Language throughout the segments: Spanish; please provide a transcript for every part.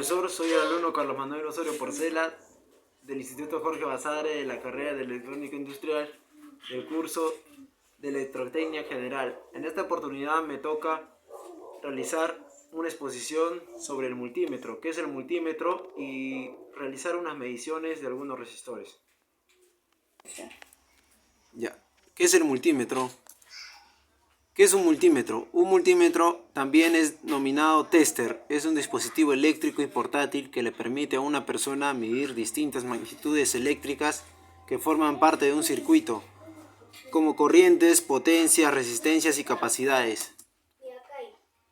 profesor, soy el alumno Carlos Manuel Osorio Porcela del Instituto Jorge Basadre de la carrera de Electrónica Industrial del curso de Electrotecnia General. En esta oportunidad me toca realizar una exposición sobre el multímetro, qué es el multímetro y realizar unas mediciones de algunos resistores. ¿Qué es el multímetro? ¿Qué es un multímetro? Un multímetro también es denominado tester. Es un dispositivo eléctrico y portátil que le permite a una persona medir distintas magnitudes eléctricas que forman parte de un circuito, como corrientes, potencias, resistencias y capacidades.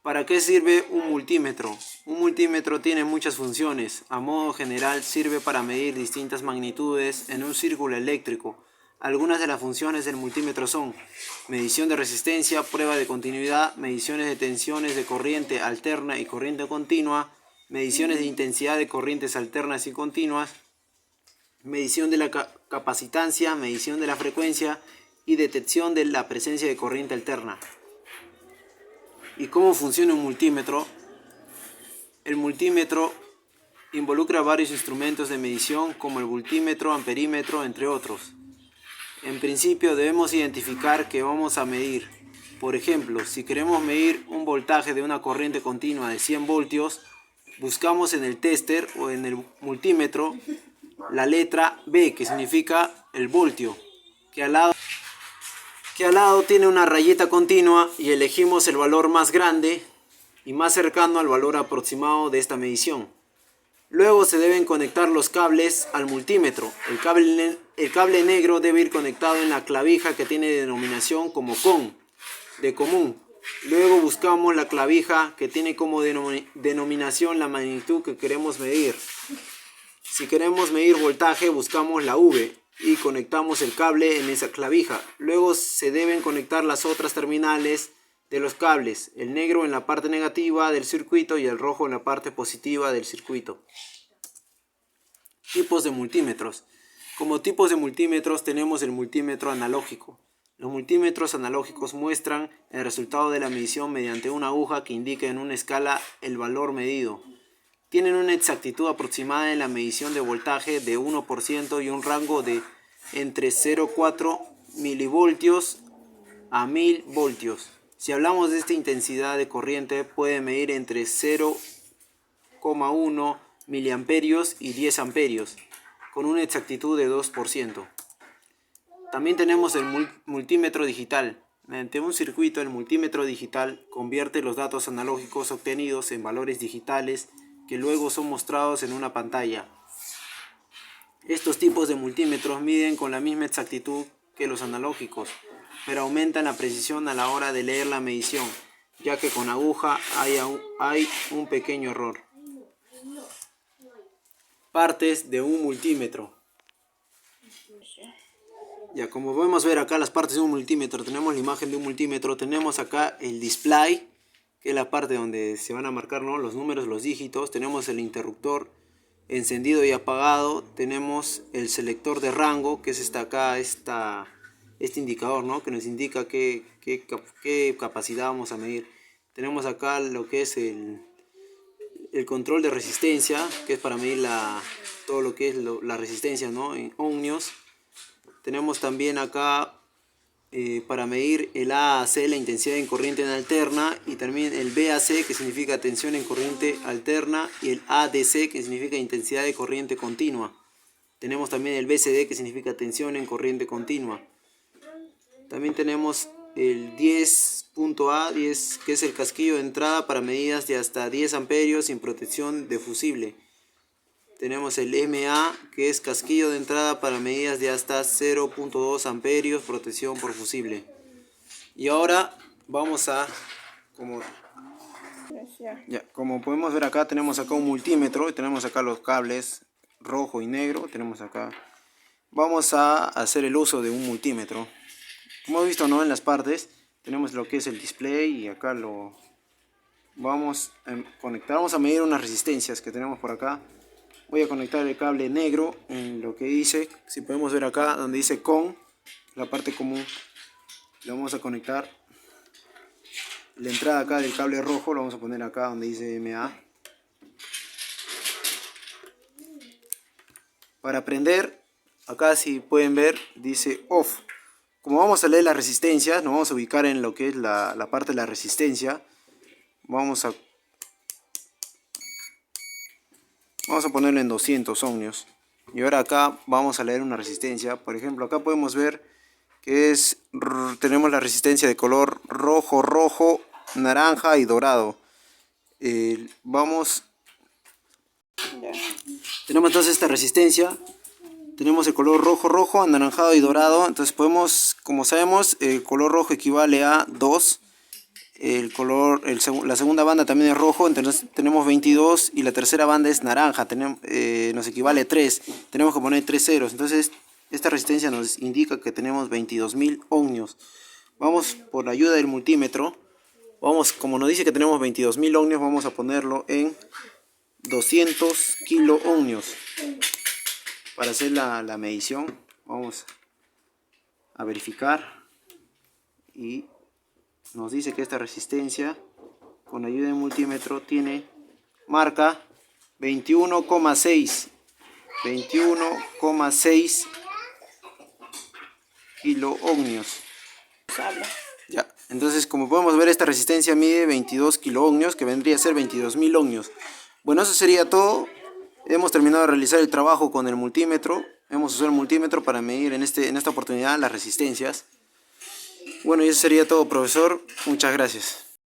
¿Para qué sirve un multímetro? Un multímetro tiene muchas funciones. A modo general sirve para medir distintas magnitudes en un círculo eléctrico. Algunas de las funciones del multímetro son medición de resistencia, prueba de continuidad, mediciones de tensiones de corriente alterna y corriente continua, mediciones de intensidad de corrientes alternas y continuas, medición de la capacitancia, medición de la frecuencia y detección de la presencia de corriente alterna. ¿Y cómo funciona un multímetro? El multímetro involucra varios instrumentos de medición como el voltímetro, amperímetro, entre otros. En principio debemos identificar qué vamos a medir. Por ejemplo, si queremos medir un voltaje de una corriente continua de 100 voltios, buscamos en el tester o en el multímetro la letra B, que significa el voltio, que al lado tiene una rayita continua, y elegimos el valor más grande y más cercano al valor aproximado de esta medición. Luego se deben conectar los cables al multímetro. El cable negro debe ir conectado en la clavija que tiene denominación como CON, de común. Luego buscamos la clavija que tiene como denominación la magnitud que queremos medir. Si queremos medir voltaje, buscamos la V y conectamos el cable en esa clavija. Luego se deben conectar las otras terminales de los cables, el negro en la parte negativa del circuito y el rojo en la parte positiva del circuito. Tipos de multímetros. Como tipos de multímetros tenemos el multímetro analógico. Los multímetros analógicos muestran el resultado de la medición mediante una aguja que indica en una escala el valor medido. Tienen una exactitud aproximada en la medición de voltaje de 1% y un rango de entre 0,4 milivoltios a 1000 voltios. Si hablamos de esta intensidad de corriente, puede medir entre 0,1 miliamperios y 10 amperios, con una exactitud de 2%. También tenemos el multímetro digital. Mediante un circuito, el multímetro digital convierte los datos analógicos obtenidos en valores digitales que luego son mostrados en una pantalla. Estos tipos de multímetros miden con la misma exactitud que los analógicos, pero aumentan la precisión a la hora de leer la medición, ya que con aguja hay un pequeño error. Partes de un multímetro. Como podemos ver acá las partes de un multímetro, tenemos la imagen de un multímetro, tenemos acá el display, que es la parte donde se van a marcar, ¿no?, los números, los dígitos. Tenemos el interruptor encendido y apagado, tenemos el selector de rango, que es este indicador, ¿no?, que nos indica qué capacidad vamos a medir. Tenemos acá lo que es el control de resistencia, que es para medir todo lo que es la resistencia, ¿no?, en ohmios. Tenemos también acá para medir el AAC, la intensidad en corriente alterna, y también el BAC, que significa tensión en corriente alterna, y el ADC, que significa intensidad de corriente continua. Tenemos también el BCD, que significa tensión en corriente continua. También tenemos el 10.A, que es el casquillo de entrada para medidas de hasta 10 amperios sin protección de fusible. Tenemos el MA, que es casquillo de entrada para medidas de hasta 0.2 amperios, protección por fusible. Y ahora vamos a, como podemos ver acá, tenemos acá un multímetro y tenemos acá los cables rojo y negro. Tenemos acá. Vamos a hacer el uso de un multímetro. Como hemos visto, ¿no?, en las partes tenemos lo que es el display, y acá lo vamos a conectar. Vamos a medir unas resistencias que tenemos por acá. Voy a conectar el cable negro en lo que dice, si podemos ver acá donde dice CON, la parte común. Le vamos a conectar la entrada acá del cable rojo, lo vamos a poner acá donde dice MA. Para prender, acá si pueden ver, dice off. Como vamos a leer las resistencias, nos vamos a ubicar en lo que es la parte de la resistencia. Vamos a ponerlo en 200 ohmios. Y ahora acá vamos a leer una resistencia. Por ejemplo, acá podemos ver que tenemos la resistencia de color rojo, naranja y dorado. Tenemos entonces esta resistencia. Tenemos el color rojo, anaranjado y dorado. Entonces podemos, como sabemos, el color rojo equivale a 2. La segunda banda también es rojo, entonces tenemos 22. Y la tercera banda es naranja, nos equivale a 3. Tenemos que poner 3 ceros. Entonces esta resistencia nos indica que tenemos 22.000 ohmios. Vamos por la ayuda del multímetro. Como nos dice que tenemos 22.000 ohmios, vamos a ponerlo en 200 kilo ohmios. Para hacer la medición, vamos a verificar. Y nos dice que esta resistencia, con ayuda del multímetro, marca 21,6 kilo ohmios. Ya, entonces como podemos ver, esta resistencia mide 22 kilo ohmios, que vendría a ser 22.000 ohmios. Bueno, eso sería todo. Hemos terminado de realizar el trabajo con el multímetro. Hemos usado el multímetro para medir en esta oportunidad las resistencias. Bueno, y eso sería todo, profesor. Muchas gracias.